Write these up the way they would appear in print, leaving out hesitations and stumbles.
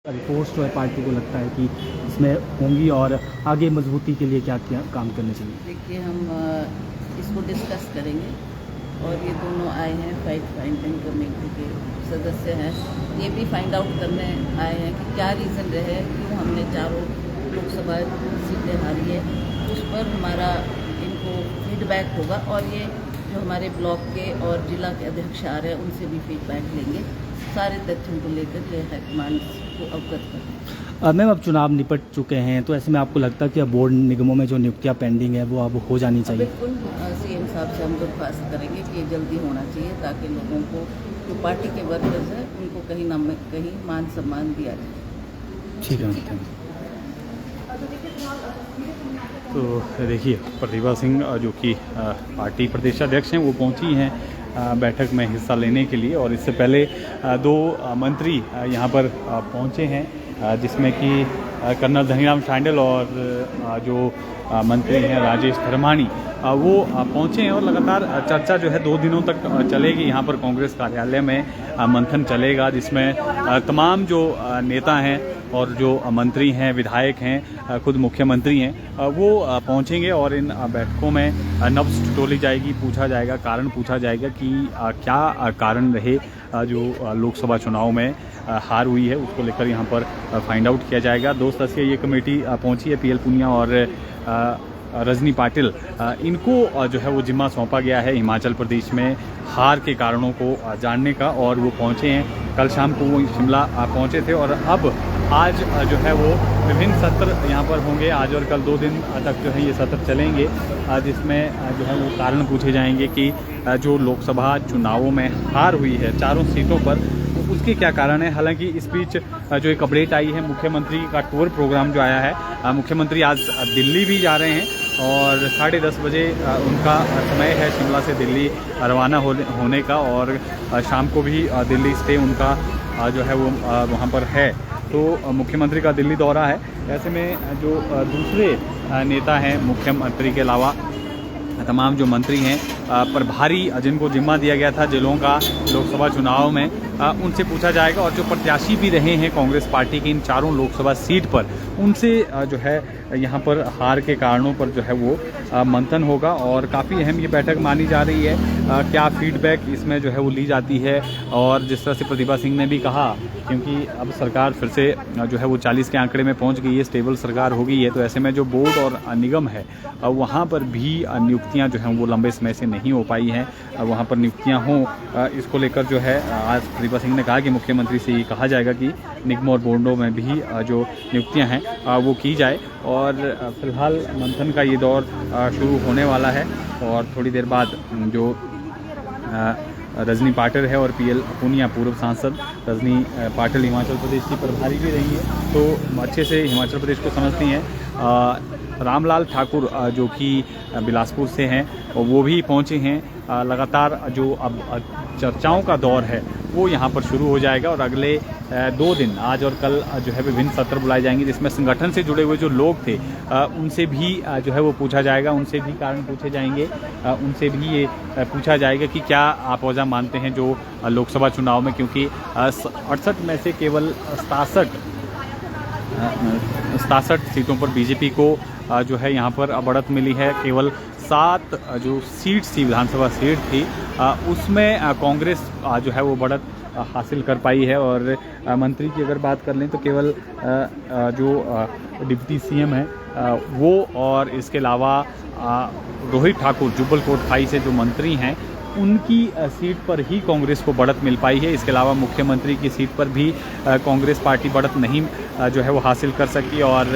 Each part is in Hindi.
रिपोर्ट्स जो है पार्टी को लगता है कि इसमें होंगी और आगे मजबूती के लिए क्या क्या काम करने चाहिए? देखिए, हम इसको डिस्कस करेंगे और ये दोनों आए हैं फैक्ट फाइंडिंग कमेटी के सदस्य हैं। ये भी फाइंड आउट करने आए हैं कि क्या रीज़न रहे क्यों हमने चारों लोकसभा सीटें हारी है। उस पर हमारा इनको फीडबैक होगा और ये जो हमारे ब्लॉक के और जिला के अध्यक्ष आ रहे हैं उनसे भी फीडबैक लेंगे। सारे तथ्यों को लेकर ये हाईकमांड को अवगत करें। मैम, अब चुनाव निपट चुके हैं तो ऐसे में आपको लगता है कि अब बोर्ड निगमों में जो नियुक्तियां पेंडिंग है वो अब हो जानी चाहिए? बिल्कुल, सीएम साहब से हम दरख्वास्त करेंगे कि ये जल्दी होना चाहिए ताकि लोगों को जो पार्टी के वर्कर्स हैं उनको कहीं ना कहीं मान सम्मान दिया जाए। ठीक है, थैंक यू। तो देखिए, प्रतिभा सिंह जो कि पार्टी प्रदेशाध्यक्ष हैं वो पहुंची हैं बैठक में हिस्सा लेने के लिए। और इससे पहले दो मंत्री यहां पर पहुंचे हैं, जिसमें कि कर्नल धनीराम शांडिल और जो मंत्री हैं राजेश धर्माणी वो पहुंचे हैं। और लगातार चर्चा जो है 2 दिनों तक चलेगी। यहाँ पर कांग्रेस कार्यालय में मंथन चलेगा, जिसमें तमाम जो नेता हैं और जो मंत्री हैं, विधायक हैं, खुद मुख्यमंत्री हैं, वो पहुंचेंगे और इन बैठकों में नब्ज़ टटोली जाएगी, पूछा जाएगा, कारण पूछा जाएगा कि क्या कारण रहे जो लोकसभा चुनाव में हार हुई है, उसको लेकर यहाँ पर फाइंड आउट किया जाएगा। 2 सदस्यीय ये कमेटी पहुंची है। पीएल पुनिया और रजनी पाटिल, इनको जो है वो जिम्मा सौंपा गया है हिमाचल प्रदेश में हार के कारणों को जानने का, और वो पहुंचे हैं। कल शाम को वो शिमला पहुंचे थे और अब आज जो है वो विभिन्न सत्र यहाँ पर होंगे। आज और कल 2 दिन तक जो है ये सत्र चलेंगे, जिसमें जो है वो कारण पूछे जाएंगे कि जो लोकसभा चुनावों में हार हुई है चारों सीटों पर, उसके क्या कारण है। हालांकि इस बीच जो एक अपडेट आई है, मुख्यमंत्री का टूर प्रोग्राम जो आया है, मुख्यमंत्री आज दिल्ली भी जा रहे हैं और 10:30 बजे उनका समय है शिमला से दिल्ली रवाना होने का, और शाम को भी दिल्ली स्टे उनका जो है वो वहाँ पर है। तो मुख्यमंत्री का दिल्ली दौरा है। ऐसे में जो दूसरे नेता हैं मुख्यमंत्री के अलावा, तमाम जो मंत्री हैं, प्रभारी जिनको जिम्मा दिया गया था जिलों का लोकसभा चुनाव में, उनसे पूछा जाएगा। और जो प्रत्याशी भी रहे हैं कांग्रेस पार्टी के इन चारों लोकसभा सीट पर, उनसे जो है यहाँ पर हार के कारणों पर जो है वो मंथन होगा। और काफ़ी अहम ये बैठक मानी जा रही है। क्या फीडबैक इसमें जो है वो ली जाती है। और जिस तरह से प्रतिभा सिंह ने भी कहा, क्योंकि अब सरकार फिर से जो है वो 40 के आंकड़े में पहुँच गई है, स्टेबल सरकार हो गई है, तो ऐसे में जो बोर्ड और निगम है वहाँ पर भी नियुक्तियाँ जो हैं वो लंबे समय से नहीं हो पाई हैं। वहाँ पर नियुक्तियाँ हों, इसको लेकर जो है आज प्रतिभा सिंह ने कहा कि मुख्यमंत्री से ये कहा जाएगा कि निगमों और बोर्डों में भी जो नियुक्तियाँ हैं वो की जाए। और फिलहाल मंथन का ये दौर शुरू होने वाला है और थोड़ी देर बाद जो रजनी पाटिल है और पीएल पुनिया पूर्व सांसद रजनी पाटिल हिमाचल प्रदेश की प्रभारी भी रही है, तो अच्छे से हिमाचल प्रदेश को समझती हैं। रामलाल ठाकुर जो कि बिलासपुर से हैं, वो भी पहुंचे हैं। लगातार जो अब चर्चाओं का दौर है वो यहाँ पर शुरू हो जाएगा और अगले 2 दिन आज और कल जो है विभिन्न सत्र बुलाए जाएंगे, जिसमें संगठन से जुड़े हुए जो लोग थे उनसे भी जो है वो पूछा जाएगा, उनसे भी कारण पूछे जाएंगे, उनसे भी ये पूछा जाएगा कि क्या आप वजह मानते हैं जो लोकसभा चुनाव में, क्योंकि 68 में से केवल 67 सीटों पर बीजेपी को जो है यहाँ पर बढ़त मिली है। केवल 7 जो सीट्स थी, विधानसभा सीट थी, उसमें कांग्रेस जो है वो बढ़त हासिल कर पाई है। और मंत्री की अगर बात कर लें तो केवल जो डिप्टी सीएम है वो, और इसके अलावा रोहित ठाकुर जुब्बल कोटखाई से जो मंत्री हैं उनकी सीट पर ही कांग्रेस को बढ़त मिल पाई है। इसके अलावा मुख्यमंत्री की सीट पर भी कांग्रेस पार्टी बढ़त नहीं जो है वो हासिल कर सकी। और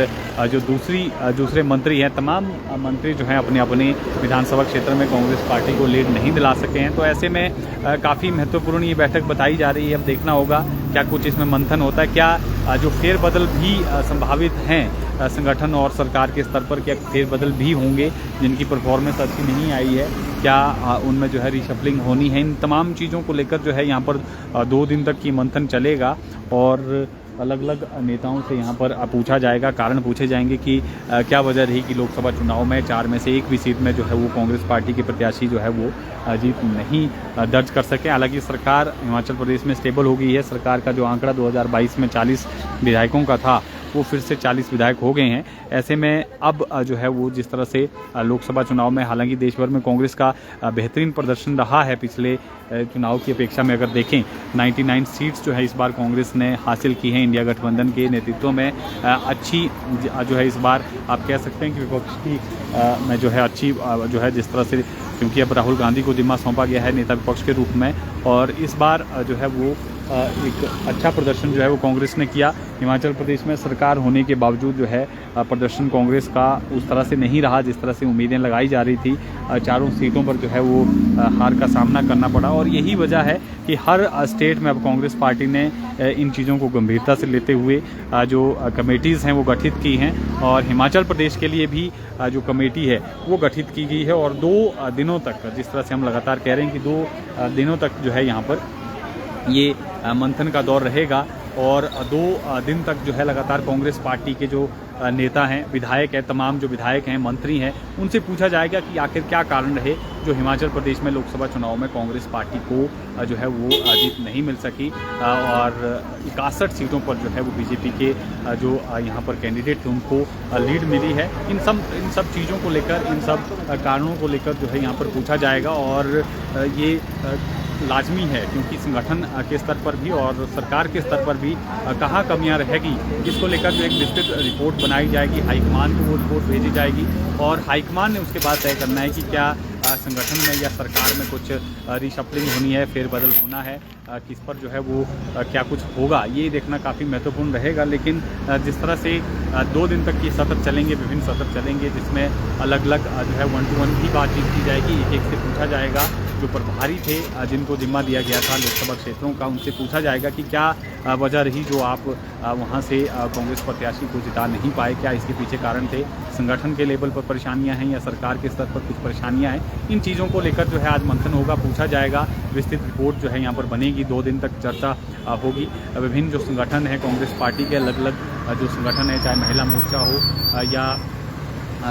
जो दूसरे मंत्री हैं, तमाम मंत्री जो हैं अपने अपने विधानसभा क्षेत्र में कांग्रेस पार्टी को लीड नहीं दिला सके हैं। तो ऐसे में काफ़ी महत्वपूर्ण ये बैठक बताई जा रही है। अब देखना होगा क्या कुछ इसमें मंथन होता है, क्या जो फेरबदल भी संभावित हैं संगठन और सरकार के स्तर पर, क्या फेरबदल भी होंगे जिनकी परफॉर्मेंस अच्छी नहीं आई है, क्या उनमें जो है रिशफलिंग होनी है। इन तमाम चीज़ों को लेकर जो है यहाँ पर 2 दिन तक की मंथन चलेगा और अलग अलग नेताओं से यहाँ पर पूछा जाएगा, कारण पूछे जाएंगे कि क्या वजह रही कि लोकसभा चुनाव में 4 में से एक भी सीट में जो है वो कांग्रेस पार्टी के प्रत्याशी जो है वो जीत नहीं दर्ज कर सके। हालांकि सरकार हिमाचल प्रदेश में स्टेबल हो गई है। सरकार का जो आंकड़ा 2022 में 40 विधायकों का था वो फिर से 40 विधायक हो गए हैं। ऐसे में अब जो है वो जिस तरह से लोकसभा चुनाव में, हालांकि देश भर में कांग्रेस का बेहतरीन प्रदर्शन रहा है पिछले चुनाव की अपेक्षा में अगर देखें, 99 सीट्स जो है इस बार कांग्रेस ने हासिल की हैं इंडिया गठबंधन के नेतृत्व में। अच्छी जो है इस बार आप कह सकते हैं कि विपक्ष की में जो है अच्छी जो है जिस तरह से, क्योंकि अब राहुल गांधी को जिम्मा सौंपा गया है नेता विपक्ष के रूप में, और इस बार जो है वो एक अच्छा प्रदर्शन जो है वो कांग्रेस ने किया। हिमाचल प्रदेश में सरकार होने के बावजूद जो है प्रदर्शन कांग्रेस का उस तरह से नहीं रहा जिस तरह से उम्मीदें लगाई जा रही थी। 4 सीटों पर जो है वो हार का सामना करना पड़ा, और यही वजह है कि हर स्टेट में अब कांग्रेस पार्टी ने इन चीज़ों को गंभीरता से लेते हुए जो कमेटीज़ हैं वो गठित की हैं, और हिमाचल प्रदेश के लिए भी जो कमेटी है वो गठित की गई है। और 2 दिनों तक, जिस तरह से हम लगातार कह रहे हैं कि 2 दिनों तक जो है यहाँ पर ये मंथन का दौर रहेगा, और 2 दिन तक जो है लगातार कांग्रेस पार्टी के जो नेता हैं, विधायक हैं, तमाम जो विधायक हैं, मंत्री हैं, उनसे पूछा जाएगा कि आखिर क्या कारण रहे जो हिमाचल प्रदेश में लोकसभा चुनाव में कांग्रेस पार्टी को जो है वो जीत नहीं मिल सकी, और 61 सीटों पर जो है वो बीजेपी के जो यहाँ पर कैंडिडेट थे उनको लीड मिली है। इन सब चीज़ों को लेकर, इन सब कारणों को लेकर जो है यहाँ पर पूछा जाएगा, और ये लाजमी है क्योंकि संगठन के स्तर पर भी और सरकार के स्तर पर भी कहाँ कमियां रहेगी, इसको लेकर जो एक विस्तृत रिपोर्ट बनाई जाएगी, हाईकमान को वो रिपोर्ट भेजी जाएगी, और हाईकमान ने उसके बाद तय करना है कि क्या संगठन में या सरकार में कुछ रिशफलिंग होनी है, फेरबदल होना है, किस पर जो है वो क्या कुछ होगा, ये देखना काफ़ी महत्वपूर्ण रहेगा। लेकिन जिस तरह से 2 दिन तक ये सत्र चलेंगे, विभिन्न सत्र चलेंगे, जिसमें अलग अलग जो है 1-to-1 भी बातचीत की जाएगी, एक से पूछा जाएगा। जो प्रभारी थे जिनको जिम्मा दिया गया था लोकसभा क्षेत्रों का, उनसे पूछा जाएगा कि क्या वजह रही जो आप वहां से कांग्रेस प्रत्याशी को जिता नहीं पाए, क्या इसके पीछे कारण थे, संगठन के लेवल पर परेशानियां हैं या सरकार के स्तर पर कुछ परेशानियां हैं। इन चीज़ों को लेकर जो है आज मंथन होगा, पूछा जाएगा, विस्तृत रिपोर्ट जो है यहाँ पर बनेगी, 2 दिन तक चर्चा होगी। विभिन्न जो संगठन है कांग्रेस पार्टी के, अलग अलग जो संगठन है, चाहे महिला मोर्चा हो या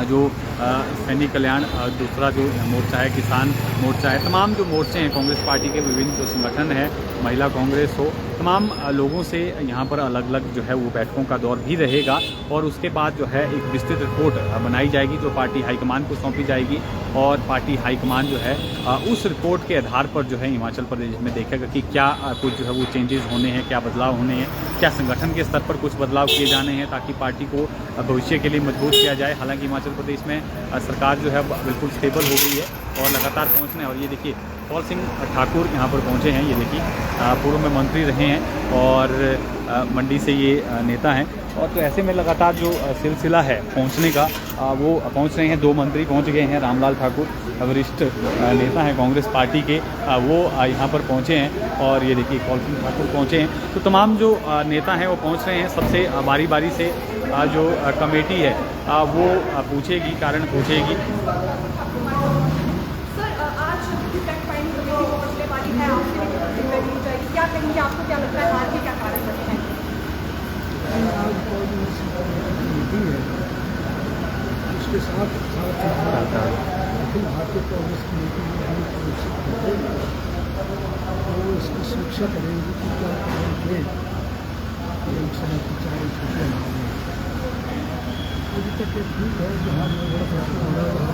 जो सैनिक कल्याण, दूसरा जो मोर्चा है किसान मोर्चा है, तमाम जो मोर्चे हैं कांग्रेस पार्टी के, विभिन्न जो संगठन है, महिला कांग्रेस हो, तमाम लोगों से यहाँ पर अलग अलग जो है वो बैठकों का दौर भी रहेगा, और उसके बाद जो है एक विस्तृत रिपोर्ट बनाई जाएगी जो पार्टी हाईकमान को सौंपी जाएगी, और पार्टी हाईकमान जो है उस रिपोर्ट के आधार पर जो है हिमाचल प्रदेश में देखेगा कि क्या कुछ जो है वो चेंजेस होने हैं, क्या बदलाव होने हैं, क्या संगठन के स्तर पर कुछ बदलाव किए जाने हैं ताकि पार्टी को भविष्य के लिए मजबूत किया जाए। हालांकि हिमाचल प्रदेश में सरकार जो है बिल्कुल स्टेबल हो गई है और लगातार पहुँचने, और ये देखिए कौल सिंह ठाकुर यहाँ पर पहुँचे हैं, ये देखिए पूर्व में मंत्री रहे हैं और मंडी से ये नेता हैं, और तो ऐसे में लगातार जो सिलसिला है पहुंचने का वो पहुंच रहे हैं। 2 मंत्री पहुंच गए हैं, रामलाल ठाकुर वरिष्ठ नेता हैं कांग्रेस पार्टी के, वो यहाँ पर पहुंचे हैं, और ये देखिए कौल सिंह ठाकुर पहुंचे हैं। तो तमाम जो नेता हैं वो पहुंच रहे हैं। सबसे बारी बारी से जो कमेटी है वो पूछेगी, कारण पूछेगी। क्या कहेंगे, आपको क्या लगता है हार के क्या कारण है? आज मीटिंग है, उसके साथ अखिल भारतीय कांग्रेस कमेटी में वो इसकी सुरक्षा करेंगे कि क्या करेंगे लोकसभा की 4 छुट्टियाँ अभी तक एक ठीक है जहाँ बड़ा फैसला हो रहा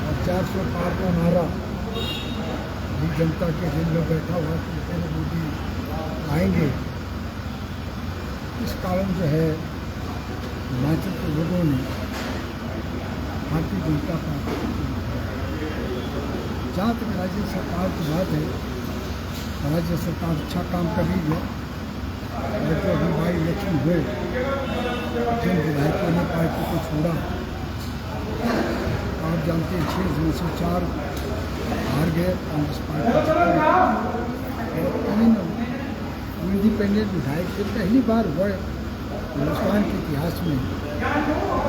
और 400 पार का नारा जनता के दिल में बैठा हुआ कि मोदी आएंगे। इस कारण जो है हिमाचल के लोगों ने भारतीय जनता पार्टी, जहाँ तक राज्य सरकार की बात है, राज्य सरकार अच्छा काम कर रही है। और जो अभी बाई इलेक्शन हुए, जिन विधायकों ने पार्टी को छोड़ा, आप जानते हैं 6 में से 4 हार गए कांग्रेस पार्टी, और 3 इंडिपेंडेंट विधायक से पहली बार हुआ हिंदुस्तान के इतिहास में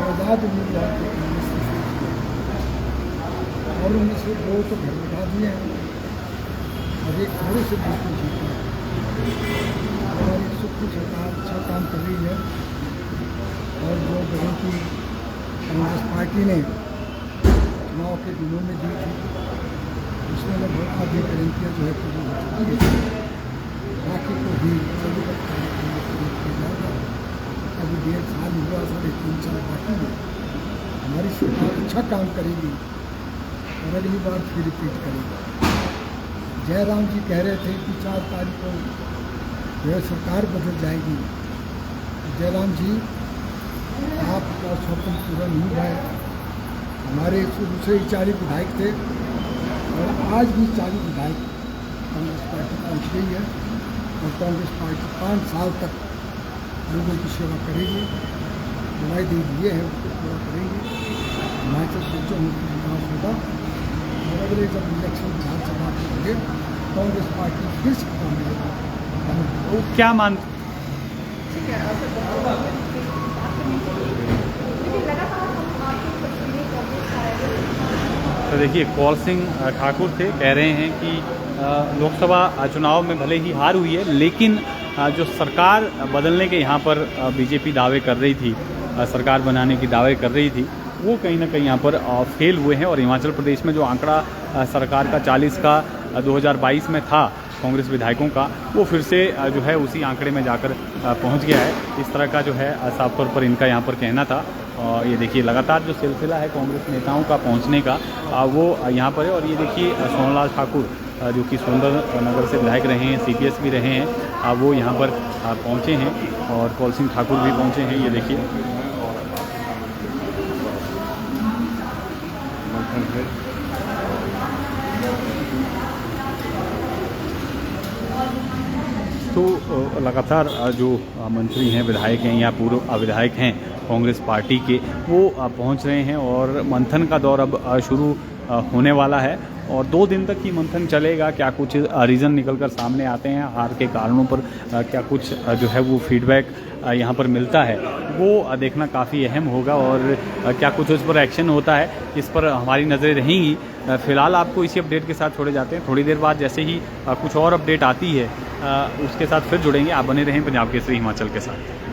आज़ाद उम्मीदवार के कांग्रेस, और उनमें से 2 तो घर बिठा दिए हैं और एक थोड़े से बिल्कुल जीता। हमारी सुख की सरकार अच्छा काम कर रही है और जो जगह की कांग्रेस पार्टी ने चुनाव के दिनों में दी थी उसमें लगभग आधी करेंसियाँ जो है पूरी हो चुकी है। बाकी को भी सभी किया जाएगा। अभी 1.5 साल हुआ, 3.5 साल बाकी है। हमारी सरकार अच्छा काम करेगी और अगली बार फिर रिपीट करेगी। जयराम जी कह रहे थे कि 4 तारीख को जो है सरकार बदल जाएगी। जयराम जी आपका स्वप्न पूरा नहीं हुआ है। हमारे शुरू से ही 40 विधायक थे और आज भी 40 विधायक कांग्रेस पार्टी पहुंच गई है और कांग्रेस पार्टी 5 साल तक लोगों की सेवा करेगी। वायदे दिए हैं उसको पूरा करेंगे। हिमाचल प्रदेश उनका विकास होगा और अगले जब इलेक्शन विधानसभा के होंगे कांग्रेस पार्टी फिर से कामयाब वो क्या मान तो देखिए कौल सिंह ठाकुर थे, कह रहे हैं कि लोकसभा चुनाव में भले ही हार हुई है लेकिन जो सरकार बदलने के यहाँ पर बीजेपी दावे कर रही थी, सरकार बनाने की दावे कर रही थी, वो कहीं ना कहीं यहाँ पर फेल हुए हैं। और हिमाचल प्रदेश में जो आंकड़ा सरकार का 40 का 2022 में था कांग्रेस विधायकों का, वो फिर से जो है उसी आंकड़े में जाकर पहुंच गया है। इस तरह का जो है साफ तौर पर इनका यहाँ पर कहना था। और ये देखिए लगातार जो सिलसिला है कांग्रेस नेताओं का पहुंचने का वो यहाँ पर है। और ये देखिए सोनलाल ठाकुर जो कि सुंदरनगर से विधायक रहे हैं, CPS भी रहे हैं, वो यहाँ पर पहुँचे हैं और कौल सिंह ठाकुर भी पहुँचे हैं। ये देखिए तो लगातार जो मंत्री हैं, विधायक हैं या पूर्व विधायक हैं कांग्रेस पार्टी के, वो पहुंच रहे हैं और मंथन का दौर अब शुरू होने वाला है और 2 दिन तक ही मंथन चलेगा। क्या कुछ रीज़न निकलकर सामने आते हैं, हार के कारणों पर क्या कुछ जो है वो फीडबैक यहाँ पर मिलता है, वो देखना काफ़ी अहम होगा और क्या कुछ उस पर एक्शन होता है, इस पर हमारी नज़रें रहेंगी। फ़िलहाल आपको इसी अपडेट के साथ छोड़े जाते हैं। थोड़ी देर बाद जैसे ही कुछ और अपडेट आती है उसके साथ फिर जुड़ेंगे। आप बने रहें पंजाब केसरी हिमाचल के साथ।